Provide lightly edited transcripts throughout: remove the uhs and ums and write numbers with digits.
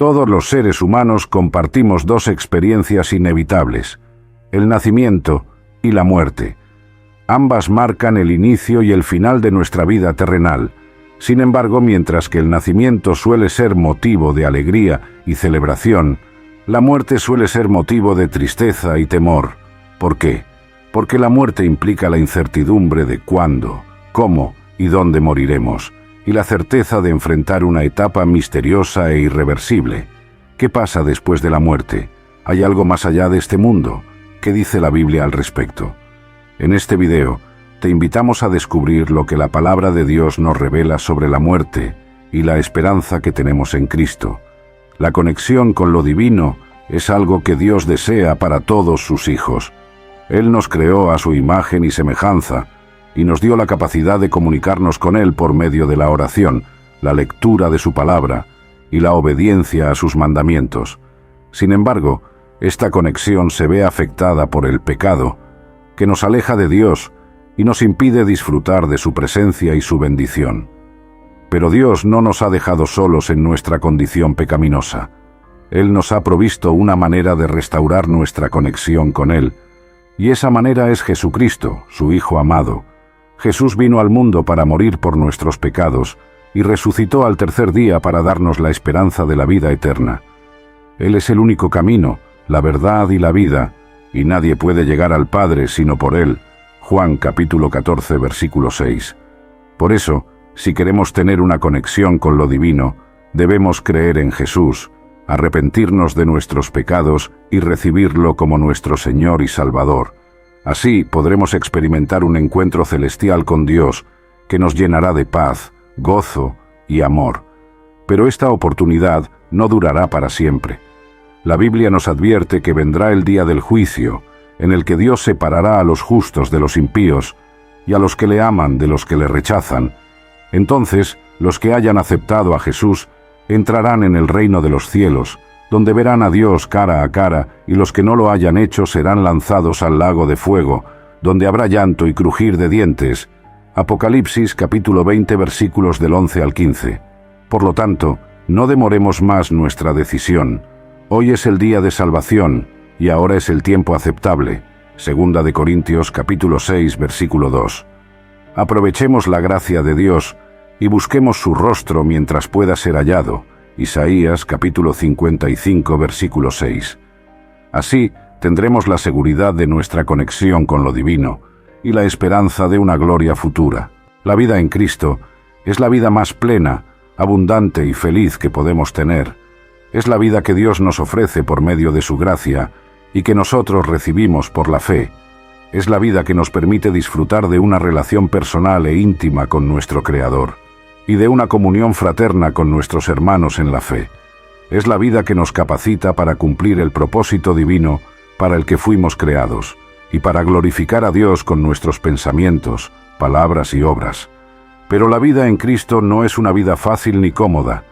Todos los seres humanos compartimos dos experiencias inevitables: el nacimiento y la muerte. Ambas marcan el inicio y el final de nuestra vida terrenal. Sin embargo, mientras que el nacimiento suele ser motivo de alegría y celebración, la muerte suele ser motivo de tristeza y temor. ¿Por qué? Porque la muerte implica la incertidumbre de cuándo, cómo y dónde moriremos, y la certeza de enfrentar una etapa misteriosa e irreversible. ¿Qué pasa después de la muerte? ¿Hay algo más allá de este mundo? ¿Qué dice la Biblia al respecto? En este video, te invitamos a descubrir lo que la palabra de Dios nos revela sobre la muerte y la esperanza que tenemos en Cristo. La conexión con lo divino es algo que Dios desea para todos sus hijos. Él nos creó a su imagen y semejanza, y nos dio la capacidad de comunicarnos con Él por medio de la oración, la lectura de su palabra y la obediencia a sus mandamientos. Sin embargo, esta conexión se ve afectada por el pecado, que nos aleja de Dios y nos impide disfrutar de su presencia y su bendición. Pero Dios no nos ha dejado solos en nuestra condición pecaminosa. Él nos ha provisto una manera de restaurar nuestra conexión con Él, y esa manera es Jesucristo, su Hijo amado. Jesús vino al mundo para morir por nuestros pecados y resucitó al tercer día para darnos la esperanza de la vida eterna. Él es el único camino, la verdad y la vida, y nadie puede llegar al Padre sino por Él. Juan capítulo 14, versículo 6. Por eso, si queremos tener una conexión con lo divino, debemos creer en Jesús, arrepentirnos de nuestros pecados y recibirlo como nuestro Señor y Salvador. Así podremos experimentar un encuentro celestial con Dios que nos llenará de paz, gozo y amor. Pero esta oportunidad no durará para siempre. La Biblia nos advierte que vendrá el día del juicio, en el que Dios separará a los justos de los impíos y a los que le aman de los que le rechazan. Entonces, los que hayan aceptado a Jesús entrarán en el reino de los cielos, donde verán a Dios cara a cara, y los que no lo hayan hecho serán lanzados al lago de fuego, donde habrá llanto y crujir de dientes. Apocalipsis capítulo 20 versículos del 11 al 15. Por lo tanto, no demoremos más nuestra decisión. Hoy es el día de salvación, y ahora es el tiempo aceptable. Segunda de Corintios capítulo 6 versículo 2. Aprovechemos la gracia de Dios y busquemos su rostro mientras pueda ser hallado. Isaías capítulo 55 versículo 6. Así tendremos la seguridad de nuestra conexión con lo divino y la esperanza de una gloria futura. La vida en Cristo es la vida más plena, abundante y feliz que podemos tener. Es la vida que Dios nos ofrece por medio de su gracia y que nosotros recibimos por la fe. Es la vida que nos permite disfrutar de una relación personal e íntima con nuestro Creador y de una comunión fraterna con nuestros hermanos en la fe. Es la vida que nos capacita para cumplir el propósito divino para el que fuimos creados y para glorificar a Dios con nuestros pensamientos, palabras y obras. Pero la vida en Cristo no es una vida fácil ni cómoda.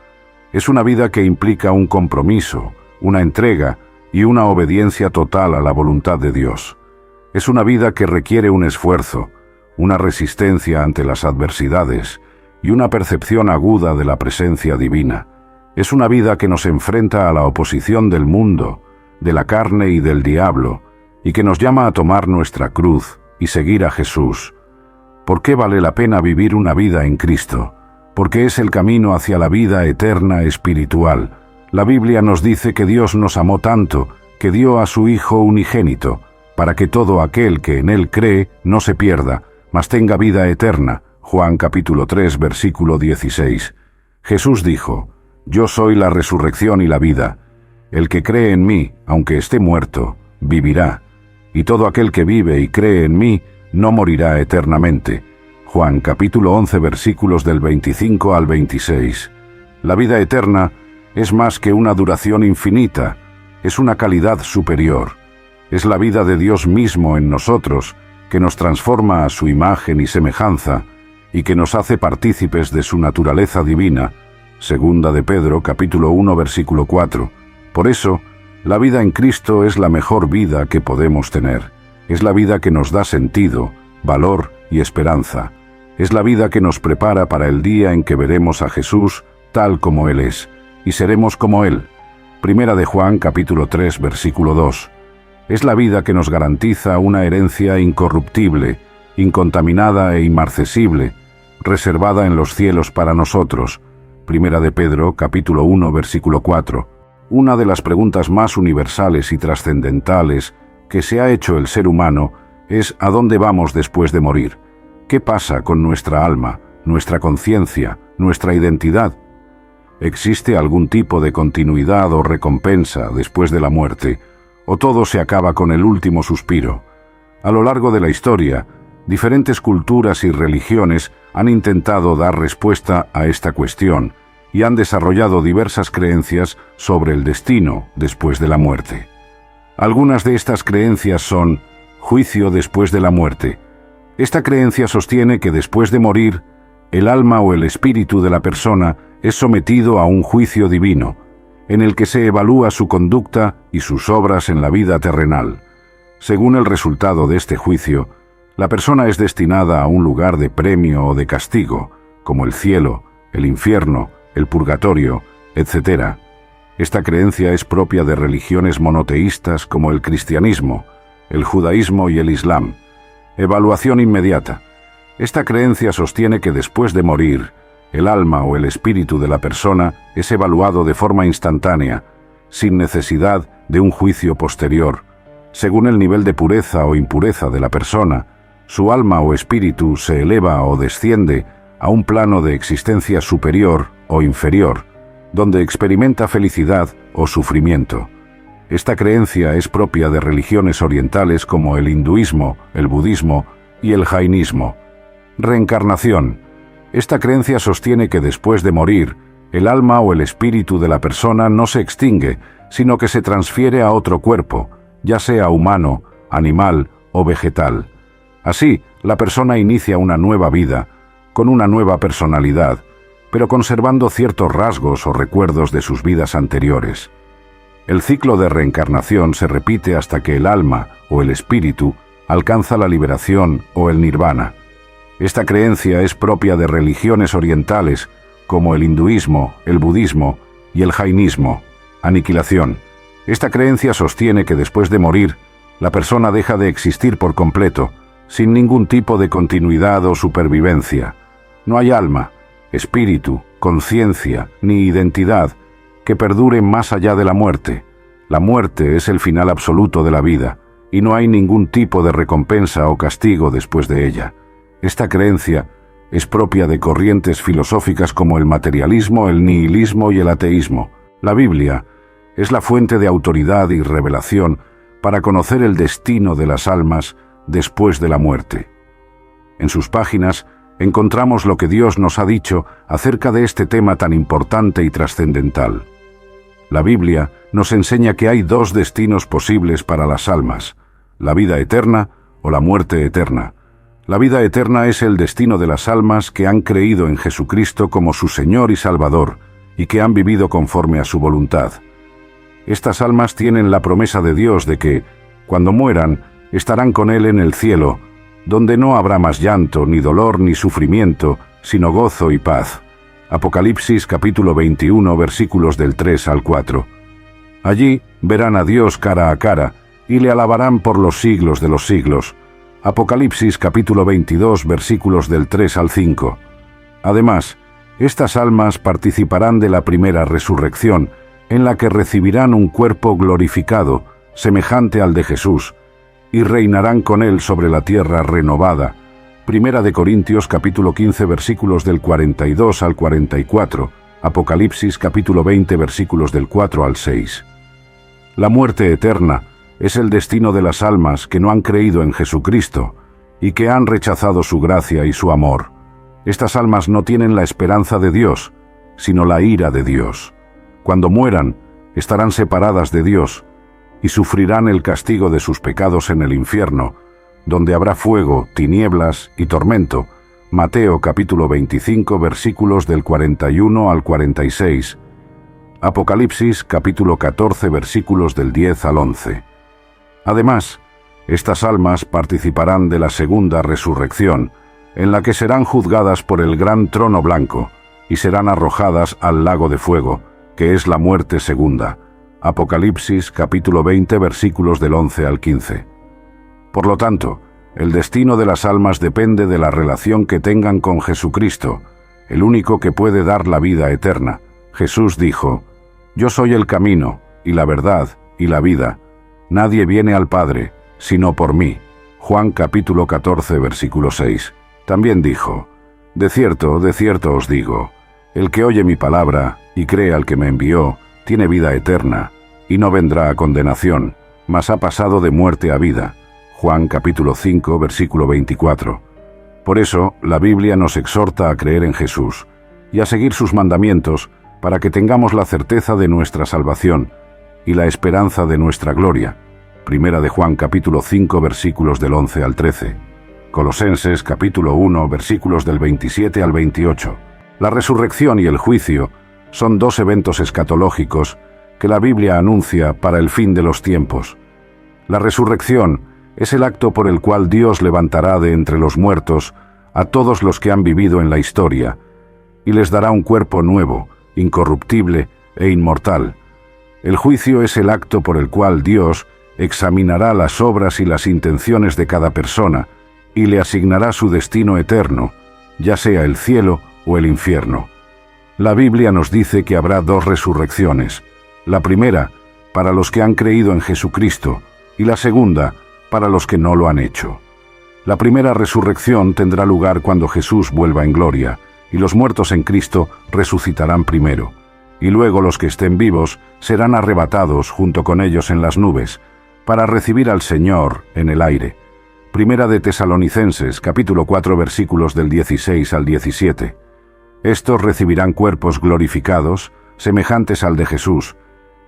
Es una vida que implica un compromiso, una entrega y una obediencia total a la voluntad de Dios. Es una vida que requiere un esfuerzo, una resistencia ante las adversidades y una percepción aguda de la presencia divina. Es una vida que nos enfrenta a la oposición del mundo, de la carne y del diablo, y que nos llama a tomar nuestra cruz y seguir a Jesús. ¿Por qué vale la pena vivir una vida en Cristo? Porque es el camino hacia la vida eterna espiritual. La Biblia nos dice que Dios nos amó tanto, que dio a su Hijo unigénito, para que todo aquel que en Él cree no se pierda, mas tenga vida eterna. Juan capítulo 3, versículo 16. Jesús dijo: Yo soy la resurrección y la vida. El que cree en mí, aunque esté muerto, vivirá. Y todo aquel que vive y cree en mí, no morirá eternamente. Juan capítulo 11, versículos del 25 al 26. La vida eterna es más que una duración infinita, es una calidad superior. Es la vida de Dios mismo en nosotros, que nos transforma a su imagen y semejanza, y que nos hace partícipes de su naturaleza divina. Segunda de Pedro, capítulo 1, versículo 4. Por eso, la vida en Cristo es la mejor vida que podemos tener. Es la vida que nos da sentido, valor y esperanza. Es la vida que nos prepara para el día en que veremos a Jesús tal como Él es, y seremos como Él. Primera de Juan, capítulo 3, versículo 2. Es la vida que nos garantiza una herencia incorruptible, incontaminada e inmarcesible, reservada en los cielos para nosotros. Primera de Pedro, capítulo 1, versículo 4. Una de las preguntas más universales y trascendentales que se ha hecho el ser humano es ¿a dónde vamos después de morir? ¿Qué pasa con nuestra alma, nuestra conciencia, nuestra identidad? ¿Existe algún tipo de continuidad o recompensa después de la muerte, o todo se acaba con el último suspiro? A lo largo de la historia, diferentes culturas y religiones han intentado dar respuesta a esta cuestión y han desarrollado diversas creencias sobre el destino después de la muerte. Algunas de estas creencias son juicio después de la muerte. Esta creencia sostiene que después de morir, el alma o el espíritu de la persona es sometido a un juicio divino, en el que se evalúa su conducta y sus obras en la vida terrenal. Según el resultado de este juicio, la persona es destinada a un lugar de premio o de castigo, como el cielo, el infierno, el purgatorio, etc. Esta creencia es propia de religiones monoteístas como el cristianismo, el judaísmo y el islam. Evaluación inmediata. Esta creencia sostiene que después de morir, el alma o el espíritu de la persona es evaluado de forma instantánea, sin necesidad de un juicio posterior. Según el nivel de pureza o impureza de la persona, su alma o espíritu se eleva o desciende a un plano de existencia superior o inferior, donde experimenta felicidad o sufrimiento. Esta creencia es propia de religiones orientales como el hinduismo, el budismo y el jainismo. Reencarnación. Esta creencia sostiene que después de morir, el alma o el espíritu de la persona no se extingue, sino que se transfiere a otro cuerpo, ya sea humano, animal o vegetal. Así, la persona inicia una nueva vida, con una nueva personalidad, pero conservando ciertos rasgos o recuerdos de sus vidas anteriores. El ciclo de reencarnación se repite hasta que el alma o el espíritu alcanza la liberación o el nirvana. Esta creencia es propia de religiones orientales como el hinduismo, el budismo y el jainismo. Aniquilación. Esta creencia sostiene que después de morir, la persona deja de existir por completo, sin ningún tipo de continuidad o supervivencia. No hay alma, espíritu, conciencia ni identidad que perdure más allá de la muerte. La muerte es el final absoluto de la vida, y no hay ningún tipo de recompensa o castigo después de ella. Esta creencia es propia de corrientes filosóficas como el materialismo, el nihilismo y el ateísmo. La Biblia es la fuente de autoridad y revelación para conocer el destino de las almas después de la muerte. En sus páginas encontramos lo que Dios nos ha dicho acerca de este tema tan importante y trascendental. La Biblia nos enseña que hay dos destinos posibles para las almas: la vida eterna o la muerte eterna. La vida eterna es el destino de las almas que han creído en Jesucristo como su Señor y Salvador y que han vivido conforme a su voluntad. Estas almas tienen la promesa de Dios de que, cuando mueran, estarán con Él en el cielo, donde no habrá más llanto, ni dolor, ni sufrimiento, sino gozo y paz. Apocalipsis capítulo 21, versículos del 3 al 4. Allí verán a Dios cara a cara y le alabarán por los siglos de los siglos. Apocalipsis capítulo 22, versículos del 3 al 5. Además, estas almas participarán de la primera resurrección, en la que recibirán un cuerpo glorificado, semejante al de Jesús, y reinarán con Él sobre la tierra renovada. Primera de Corintios capítulo 15, versículos del 42 al 44. Apocalipsis capítulo 20, versículos del 4 al 6. La muerte eterna es el destino de las almas que no han creído en Jesucristo y que han rechazado su gracia y su amor. Estas almas no tienen la esperanza de Dios, sino la ira de Dios. Cuando mueran, estarán separadas de Dios y sufrirán el castigo de sus pecados en el infierno, donde habrá fuego, tinieblas y tormento. Mateo capítulo 25, versículos del 41 al 46. Apocalipsis capítulo 14, versículos del 10 al 11. Además, estas almas participarán de la segunda resurrección, en la que serán juzgadas por el gran trono blanco y serán arrojadas al lago de fuego, que es la muerte segunda. Apocalipsis capítulo 20 versículos del 11 al 15. Por lo tanto, el destino de las almas depende de la relación que tengan con Jesucristo, el único que puede dar la vida eterna. Jesús dijo: «Yo soy el camino, y la verdad, y la vida. Nadie viene al Padre, sino por mí». Juan capítulo 14 versículo 6. También dijo: de cierto os digo, el que oye mi palabra y cree al que me envió, tiene vida eterna, y no vendrá a condenación, mas ha pasado de muerte a vida. Juan capítulo 5 versículo 24. Por eso, la Biblia nos exhorta a creer en Jesús y a seguir sus mandamientos para que tengamos la certeza de nuestra salvación y la esperanza de nuestra gloria. Primera de Juan capítulo 5 versículos del 11 al 13. Colosenses capítulo 1 versículos del 27 al 28. La resurrección y el juicio son dos eventos escatológicos que la Biblia anuncia para el fin de los tiempos. La resurrección es el acto por el cual Dios levantará de entre los muertos a todos los que han vivido en la historia y les dará un cuerpo nuevo, incorruptible e inmortal. El juicio es el acto por el cual Dios examinará las obras y las intenciones de cada persona y le asignará su destino eterno, ya sea el cielo o el infierno. La Biblia nos dice que habrá dos resurrecciones: la primera para los que han creído en Jesucristo y la segunda para los que no lo han hecho. La primera resurrección tendrá lugar cuando Jesús vuelva en gloria, y los muertos en Cristo resucitarán primero, y luego los que estén vivos serán arrebatados junto con ellos en las nubes, para recibir al Señor en el aire. Primera de Tesalonicenses, capítulo 4, versículos del 16 al 17. Estos recibirán cuerpos glorificados, semejantes al de Jesús,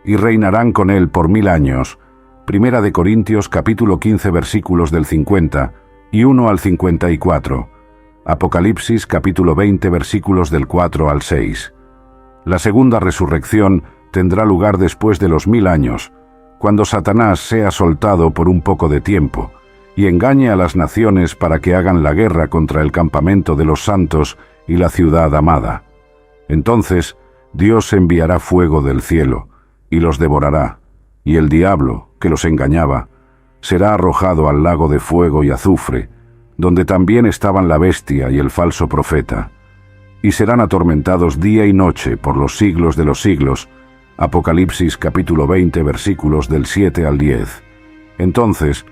y reinarán con él por 1000 años. Primera de Corintios, capítulo 15, versículos del 50 y 1 al 54. Apocalipsis, capítulo 20, versículos del 4 al 6. La segunda resurrección tendrá lugar después de los 1000 años, cuando Satanás sea soltado por un poco de tiempo y engañe a las naciones para que hagan la guerra contra el campamento de los santos y la ciudad amada. Entonces Dios enviará fuego del cielo y los devorará, y el diablo, que los engañaba, será arrojado al lago de fuego y azufre, donde también estaban la bestia y el falso profeta, y serán atormentados día y noche por los siglos de los siglos. Apocalipsis capítulo 20 versículos del 7 al 10. Entonces,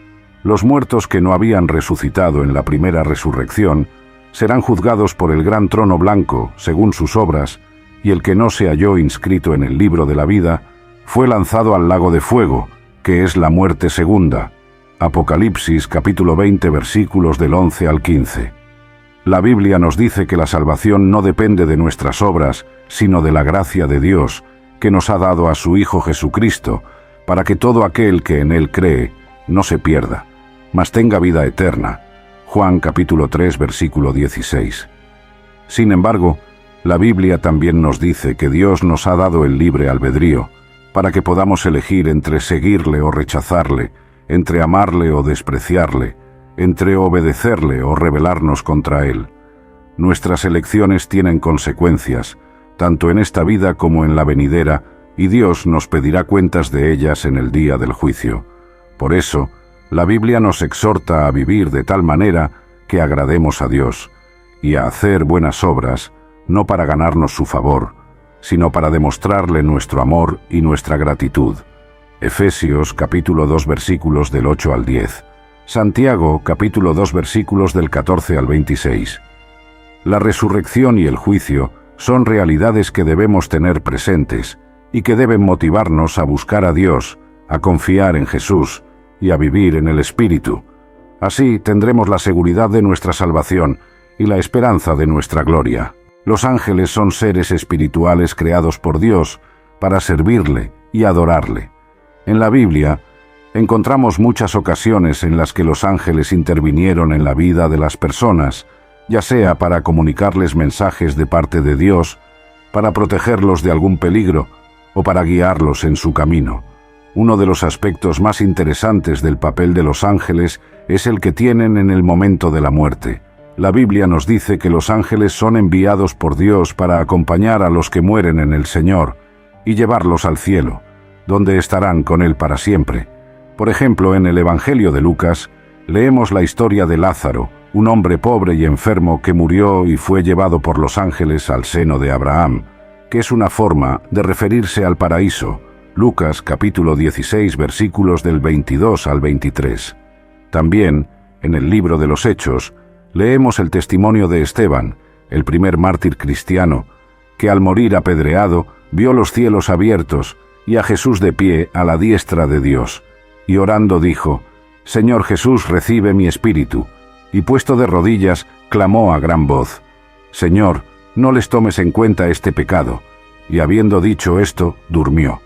los muertos que no habían resucitado en la primera resurrección serán juzgados por el gran trono blanco según sus obras, y el que no se halló inscrito en el libro de la vida fue lanzado al lago de fuego, que es la muerte segunda. Apocalipsis capítulo 20 versículos del 11 al 15. La Biblia nos dice que la salvación no depende de nuestras obras, sino de la gracia de Dios, que nos ha dado a su Hijo Jesucristo, para que todo aquel que en él cree no se pierda, mas tenga vida eterna. Juan capítulo 3 versículo 16. Sin embargo, la Biblia también nos dice que Dios nos ha dado el libre albedrío, para que podamos elegir entre seguirle o rechazarle, entre amarle o despreciarle, entre obedecerle o rebelarnos contra él. Nuestras elecciones tienen consecuencias, tanto en esta vida como en la venidera, y Dios nos pedirá cuentas de ellas en el día del juicio. Por eso, la Biblia nos exhorta a vivir de tal manera que agrademos a Dios, y a hacer buenas obras, no para ganarnos su favor, sino para demostrarle nuestro amor y nuestra gratitud. Efesios capítulo 2 versículos del 8 al 10. Santiago capítulo 2 versículos del 14 al 26. La resurrección y el juicio son realidades que debemos tener presentes y que deben motivarnos a buscar a Dios, a confiar en Jesús y a vivir en el Espíritu. Así tendremos la seguridad de nuestra salvación y la esperanza de nuestra gloria. Los ángeles son seres espirituales creados por Dios para servirle y adorarle. En la Biblia encontramos muchas ocasiones en las que los ángeles intervinieron en la vida de las personas, ya sea para comunicarles mensajes de parte de Dios, para protegerlos de algún peligro o para guiarlos en su camino. Uno de los aspectos más interesantes del papel de los ángeles es el que tienen en el momento de la muerte. La Biblia nos dice que los ángeles son enviados por Dios para acompañar a los que mueren en el Señor y llevarlos al cielo. donde estarán con Él para siempre. Por ejemplo, en el Evangelio de Lucas, leemos la historia de Lázaro, un hombre pobre y enfermo que murió y fue llevado por los ángeles al seno de Abraham, que es una forma de referirse al paraíso. Lucas capítulo 16 versículos del 22 al 23. También, en el libro de los Hechos, leemos el testimonio de Esteban, el primer mártir cristiano, que al morir apedreado vio los cielos abiertos y a Jesús de pie a la diestra de Dios, y orando dijo: «Señor Jesús, recibe mi espíritu», y puesto de rodillas, clamó a gran voz: «Señor, no les tomes en cuenta este pecado», y habiendo dicho esto, durmió.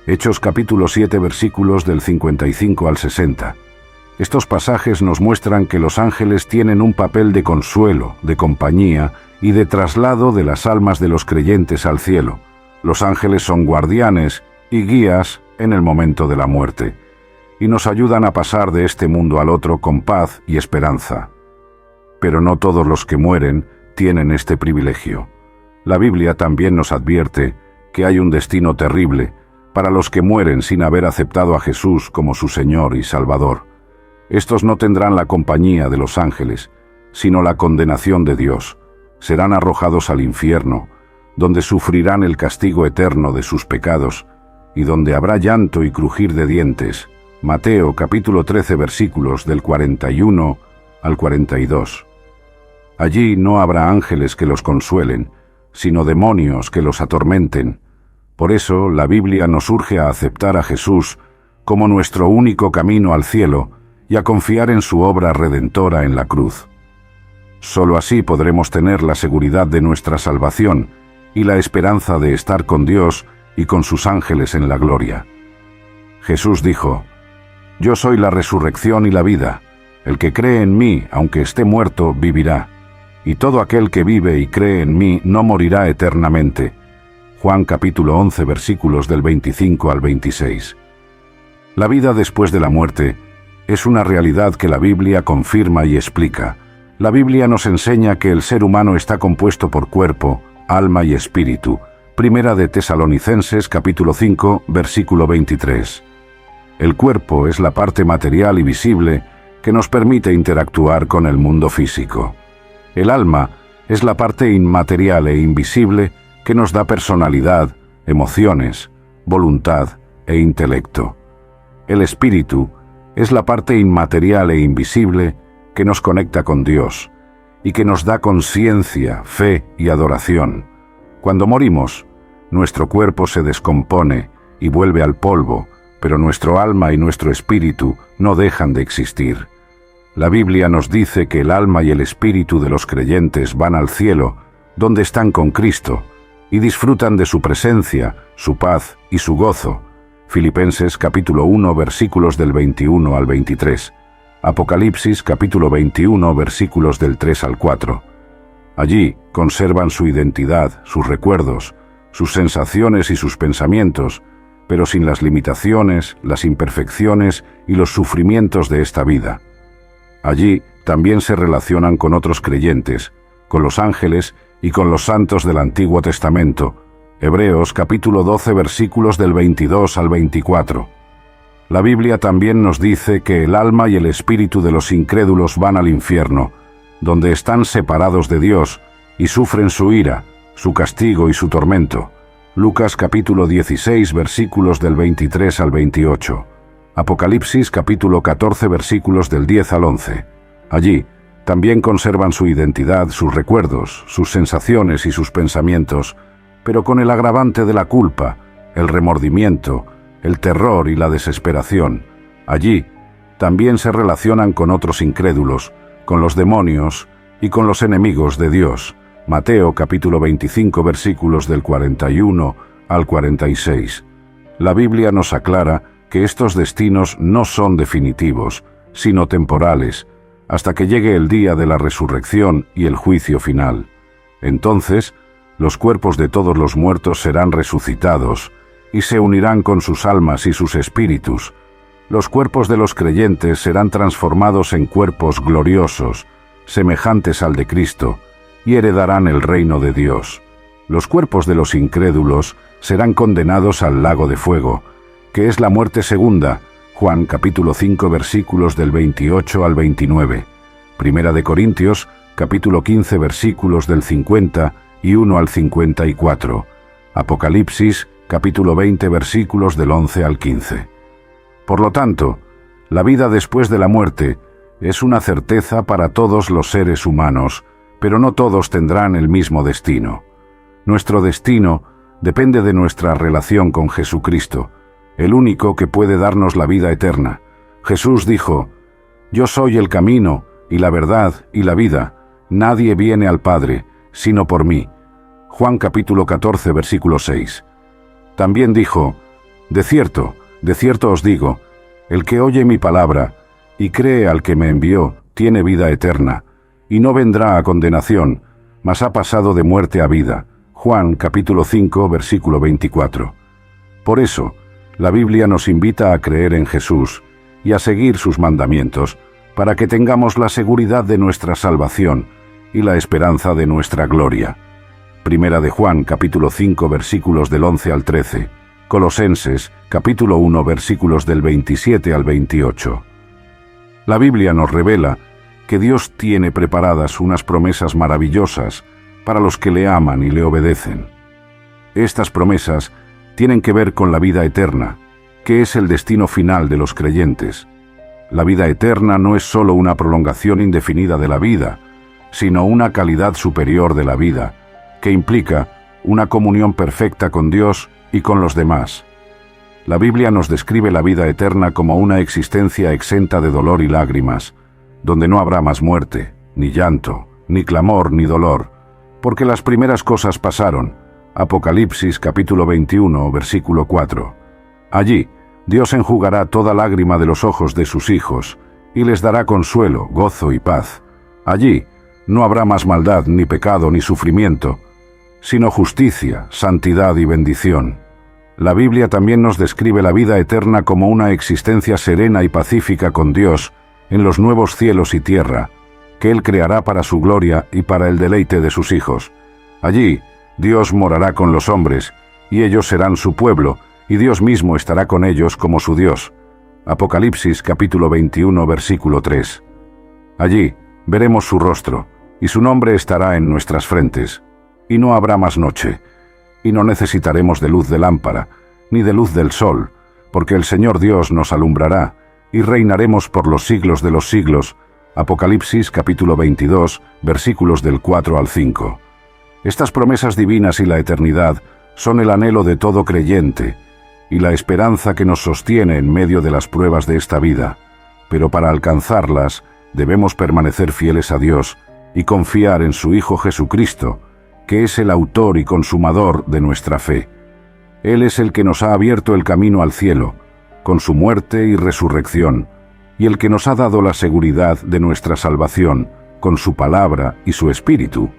Hechos capítulo 7 versículos del 55 al 60. Estos pasajes nos muestran que los ángeles tienen un papel de consuelo, de compañía y de traslado de las almas de los creyentes al cielo. Los ángeles son guardianes y guías en el momento de la muerte, y nos ayudan a pasar de este mundo al otro con paz y esperanza. Pero no todos los que mueren tienen este privilegio. La Biblia también nos advierte que hay un destino terrible para los que mueren sin haber aceptado a Jesús como su Señor y Salvador. Estos no tendrán la compañía de los ángeles, sino la condenación de Dios. Serán arrojados al infierno, donde sufrirán el castigo eterno de sus pecados, y donde habrá llanto y crujir de dientes. Mateo capítulo 13 versículos del 41 al 42. Allí no habrá ángeles que los consuelen, sino demonios que los atormenten. Por eso la Biblia nos urge a aceptar a Jesús como nuestro único camino al cielo y a confiar en su obra redentora en la cruz. Solo así podremos tener la seguridad de nuestra salvación y la esperanza de estar con Dios y con sus ángeles en la gloria. Jesús dijo: «Yo soy la resurrección y la vida. El que cree en mí, aunque esté muerto, vivirá. Y todo aquel que vive y cree en mí no morirá eternamente». Juan capítulo 11 versículos del 25 al 26. La vida después de la muerte es una realidad que la Biblia confirma y explica. La Biblia nos enseña que el ser humano está compuesto por cuerpo, alma y espíritu. Primera de Tesalonicenses capítulo 5 versículo 23. El cuerpo es la parte material y visible que nos permite interactuar con el mundo físico. El alma es la parte inmaterial e invisible que nos da personalidad, emociones, voluntad e intelecto. El espíritu es la parte inmaterial e invisible que nos conecta con Dios y que nos da conciencia, fe y adoración. Cuando morimos, nuestro cuerpo se descompone y vuelve al polvo, pero nuestro alma y nuestro espíritu no dejan de existir. La Biblia nos dice que el alma y el espíritu de los creyentes van al cielo, donde están con Cristo, y disfrutan de su presencia, su paz y su gozo. Filipenses capítulo 1 versículos del 21 al 23. Apocalipsis capítulo 21 versículos del 3 al 4. Allí conservan su identidad, sus recuerdos, sus sensaciones y sus pensamientos, pero sin las limitaciones, las imperfecciones y los sufrimientos de esta vida. Allí también se relacionan con otros creyentes, con los ángeles y con los santos del Antiguo Testamento. Hebreos capítulo 12 versículos del 22 al 24. La Biblia también nos dice que el alma y el espíritu de los incrédulos van al infierno, donde están separados de Dios y sufren su ira, su castigo y su tormento. Lucas capítulo 16 versículos del 23 al 28. Apocalipsis capítulo 14 versículos del 10 al 11. Allí también conservan su identidad, sus recuerdos, sus sensaciones y sus pensamientos, pero con el agravante de la culpa, el remordimiento, el terror y la desesperación. Allí también se relacionan con otros incrédulos, con los demonios y con los enemigos de Dios. Mateo capítulo 25 versículos del 41 al 46. La Biblia nos aclara que estos destinos no son definitivos, sino temporales, hasta que llegue el día de la resurrección y el juicio final. Entonces, los cuerpos de todos los muertos serán resucitados y se unirán con sus almas y sus espíritus. Los cuerpos de los creyentes serán transformados en cuerpos gloriosos, semejantes al de Cristo, y heredarán el reino de Dios. Los cuerpos de los incrédulos serán condenados al lago de fuego, que es la muerte segunda, Juan capítulo 5 versículos del 28 al 29, Primera de Corintios capítulo 15 versículos del 50 y 1 al 54, Apocalipsis capítulo 20 versículos del 11 al 15. Por lo tanto, la vida después de la muerte es una certeza para todos los seres humanos, pero no todos tendrán el mismo destino. Nuestro destino depende de nuestra relación con Jesucristo, el único que puede darnos la vida eterna. Jesús dijo: «Yo soy el camino, y la verdad, y la vida. Nadie viene al Padre, sino por mí». Juan capítulo 14, versículo 6. También dijo: de cierto os digo, el que oye mi palabra y cree al que me envió, tiene vida eterna, y no vendrá a condenación, mas ha pasado de muerte a vida». Juan capítulo 5, versículo 24. Por eso, la Biblia nos invita a creer en Jesús y a seguir sus mandamientos, para que tengamos la seguridad de nuestra salvación y la esperanza de nuestra gloria. Primera de Juan capítulo 5 versículos del 11 al 13, Colosenses capítulo 1 versículos del 27 al 28. La Biblia nos revela que Dios tiene preparadas unas promesas maravillosas para los que le aman y le obedecen. Estas promesas tienen que ver con la vida eterna, que es el destino final de los creyentes. La vida eterna no es solo una prolongación indefinida de la vida, sino una calidad superior de la vida, que implica una comunión perfecta con Dios y con los demás. La Biblia nos describe la vida eterna como una existencia exenta de dolor y lágrimas, donde no habrá más muerte, ni llanto, ni clamor, ni dolor, porque las primeras cosas pasaron. Apocalipsis capítulo 21, versículo 4. Allí, Dios enjugará toda lágrima de los ojos de sus hijos, y les dará consuelo, gozo y paz. Allí no habrá más maldad, ni pecado, ni sufrimiento, sino justicia, santidad y bendición. La Biblia también nos describe la vida eterna como una existencia serena y pacífica con Dios en los nuevos cielos y tierra, que Él creará para su gloria y para el deleite de sus hijos. Allí, Dios morará con los hombres, y ellos serán su pueblo, y Dios mismo estará con ellos como su Dios. Apocalipsis capítulo 21, versículo 3. Allí veremos su rostro, y su nombre estará en nuestras frentes. Y no habrá más noche, y no necesitaremos de luz de lámpara, ni de luz del sol, porque el Señor Dios nos alumbrará, y reinaremos por los siglos de los siglos. Apocalipsis capítulo 22, versículos del 4 al 5. Estas promesas divinas y la eternidad son el anhelo de todo creyente y la esperanza que nos sostiene en medio de las pruebas de esta vida. Pero para alcanzarlas debemos permanecer fieles a Dios y confiar en su Hijo Jesucristo, que es el autor y consumador de nuestra fe. Él es el que nos ha abierto el camino al cielo, con su muerte y resurrección, y el que nos ha dado la seguridad de nuestra salvación con su palabra y su espíritu.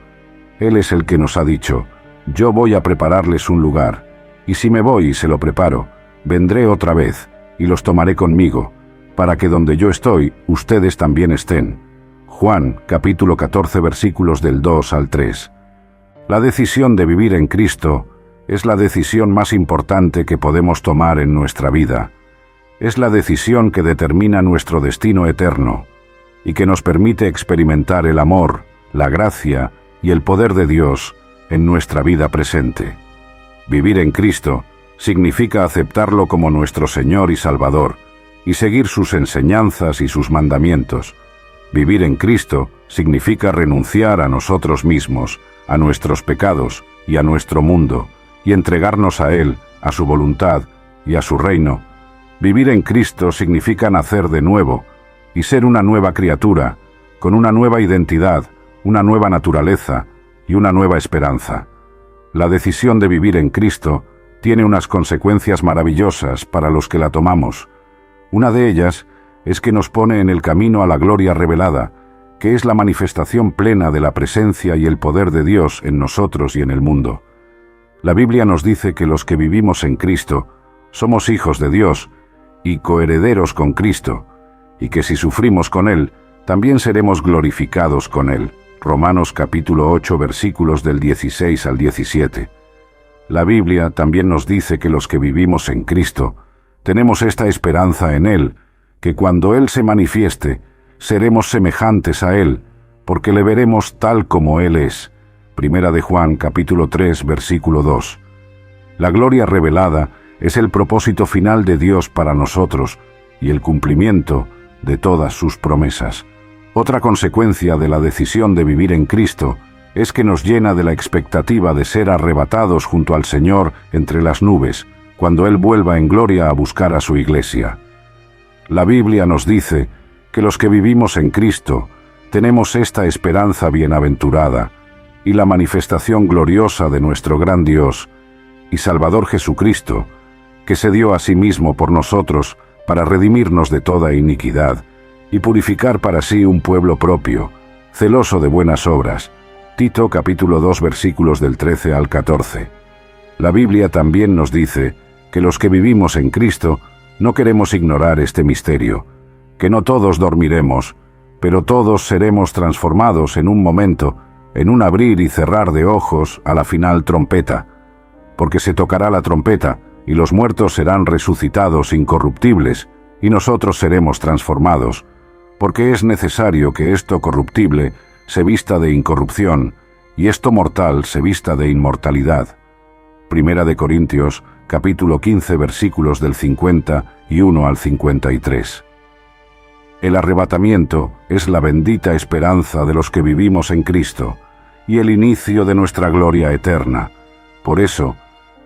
Él es el que nos ha dicho: «Yo voy a prepararles un lugar, y si me voy y se lo preparo, vendré otra vez, y los tomaré conmigo, para que donde yo estoy, ustedes también estén». Juan capítulo 14 versículos del 2 al 3. La decisión de vivir en Cristo es la decisión más importante que podemos tomar en nuestra vida. Es la decisión que determina nuestro destino eterno y que nos permite experimentar el amor, la gracia y el poder de Dios en nuestra vida presente. Vivir en Cristo significa aceptarlo como nuestro Señor y Salvador y seguir sus enseñanzas y sus mandamientos. Vivir en Cristo significa renunciar a nosotros mismos, a nuestros pecados y a nuestro mundo, y entregarnos a Él, a su voluntad y a su reino. Vivir en Cristo significa nacer de nuevo y ser una nueva criatura, con una nueva identidad, una nueva naturaleza y una nueva esperanza. La decisión de vivir en Cristo tiene unas consecuencias maravillosas para los que la tomamos. Una de ellas es que nos pone en el camino a la gloria revelada, que es la manifestación plena de la presencia y el poder de Dios en nosotros y en el mundo. La Biblia nos dice que los que vivimos en Cristo somos hijos de Dios y coherederos con Cristo, y que si sufrimos con Él, también seremos glorificados con Él. Romanos capítulo 8 versículos del 16 al 17. La Biblia también nos dice que los que vivimos en Cristo Tenemos esta esperanza en Él, que cuando Él se manifieste, seremos semejantes a Él, porque le veremos tal como Él es. Primera de Juan, capítulo 3, versículo 2. La gloria revelada es el propósito final de Dios para nosotros y el cumplimiento de todas sus promesas. Otra consecuencia de la decisión de vivir en Cristo es que nos llena de la expectativa de ser arrebatados junto al Señor entre las nubes, cuando Él vuelva en gloria a buscar a su iglesia. La Biblia nos dice que los que vivimos en Cristo tenemos esta esperanza bienaventurada y la manifestación gloriosa de nuestro gran Dios y Salvador Jesucristo, que se dio a sí mismo por nosotros para redimirnos de toda iniquidad y purificar para sí un pueblo propio, celoso de buenas obras. Tito capítulo 2 versículos del 13 al 14. La Biblia también nos dice que los que vivimos en Cristo no queremos ignorar este misterio, que no todos dormiremos, pero todos seremos transformados en un momento, en un abrir y cerrar de ojos a la final trompeta, porque se tocará la trompeta y los muertos serán resucitados incorruptibles y nosotros seremos transformados, porque es necesario que esto corruptible se vista de incorrupción y esto mortal se vista de inmortalidad. Primera de Corintios, capítulo 15, versículos del 51 al 53. El arrebatamiento es la bendita esperanza de los que vivimos en Cristo y el inicio de nuestra gloria eterna. Por eso,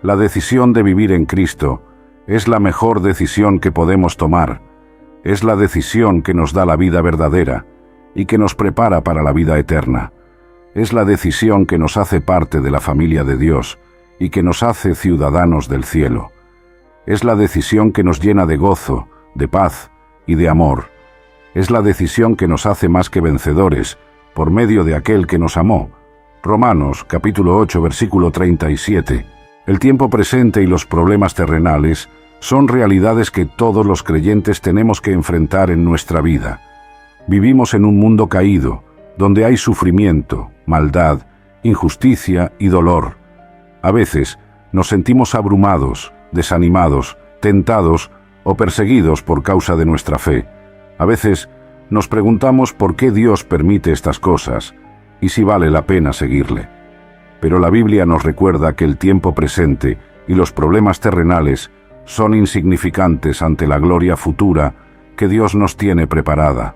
la decisión de vivir en Cristo es la mejor decisión que podemos tomar. Es la decisión que nos da la vida verdadera y que nos prepara para la vida eterna. Es la decisión que nos hace parte de la familia de Dios y que nos hace ciudadanos del cielo. Es la decisión que nos llena de gozo, de paz y de amor. Es la decisión que nos hace más que vencedores por medio de aquel que nos amó. Romanos capítulo 8 versículo 37. El tiempo presente y los problemas terrenales son realidades que todos los creyentes tenemos que enfrentar en nuestra vida. Vivimos en un mundo caído, donde hay sufrimiento, maldad, injusticia y dolor. A veces nos sentimos abrumados, desanimados, tentados o perseguidos por causa de nuestra fe. A veces nos preguntamos por qué Dios permite estas cosas y si vale la pena seguirle. Pero la Biblia nos recuerda que el tiempo presente y los problemas terrenales son insignificantes ante la gloria futura que Dios nos tiene preparada.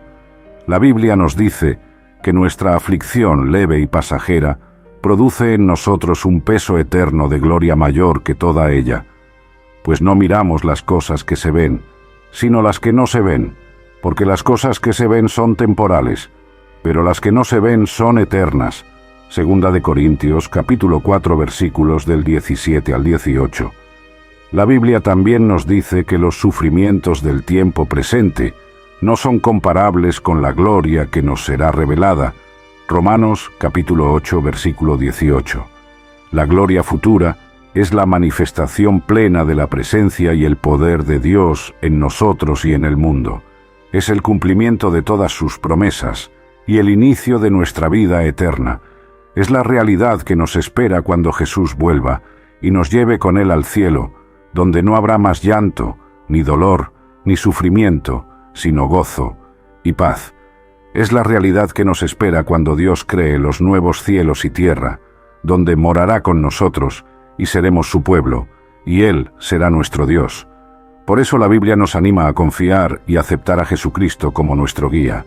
La Biblia nos dice que nuestra aflicción leve y pasajera produce en nosotros un peso eterno de gloria mayor que toda ella, pues no miramos las cosas que se ven, sino las que no se ven, porque las cosas que se ven son temporales, pero las que no se ven son eternas. Segunda de Corintios, capítulo 4, versículos del 17 al 18. La Biblia también nos dice que los sufrimientos del tiempo presente no son comparables con la gloria que nos será revelada. Romanos, capítulo 8, versículo 18. La gloria futura es la manifestación plena de la presencia y el poder de Dios en nosotros y en el mundo. Es el cumplimiento de todas sus promesas y el inicio de nuestra vida eterna. Es la realidad que nos espera cuando Jesús vuelva y nos lleve con Él al cielo, donde no habrá más llanto, ni dolor, ni sufrimiento, sino gozo y paz. Es la realidad que nos espera cuando Dios cree los nuevos cielos y tierra, donde morará con nosotros y seremos su pueblo, y Él será nuestro Dios. Por eso la Biblia nos anima a confiar y aceptar a Jesucristo como nuestro guía,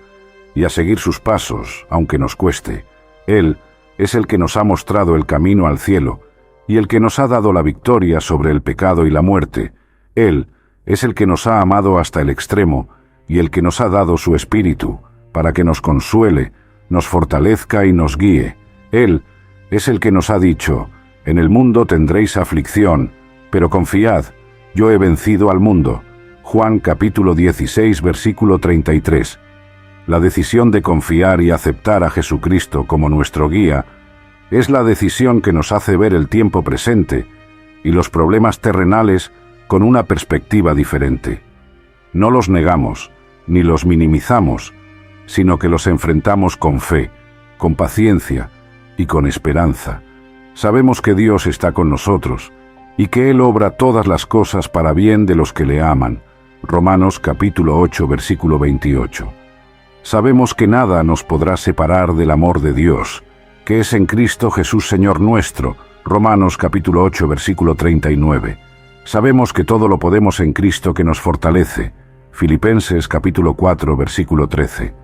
y a seguir sus pasos, aunque nos cueste. Él es el que nos ha mostrado el camino al cielo, y el que nos ha dado la victoria sobre el pecado y la muerte. Él es el que nos ha amado hasta el extremo, y el que nos ha dado su Espíritu, para que nos consuele, nos fortalezca y nos guíe. Él es el que nos ha dicho: en el mundo tendréis aflicción, pero confiad, yo he vencido al mundo. Juan capítulo 16, versículo 33. La decisión de confiar y aceptar a Jesucristo como nuestro guía es la decisión que nos hace ver el tiempo presente y los problemas terrenales con una perspectiva diferente. No los negamos, ni los minimizamos, sino que los enfrentamos con fe, con paciencia y con esperanza. Sabemos que Dios está con nosotros y que Él obra todas las cosas para bien de los que le aman. Romanos capítulo 8, versículo 28. Sabemos que nada nos podrá separar del amor de Dios, que es en Cristo Jesús Señor nuestro. Romanos capítulo 8, versículo 39. Sabemos que todo lo podemos en Cristo que nos fortalece. Filipenses capítulo 4, versículo 13.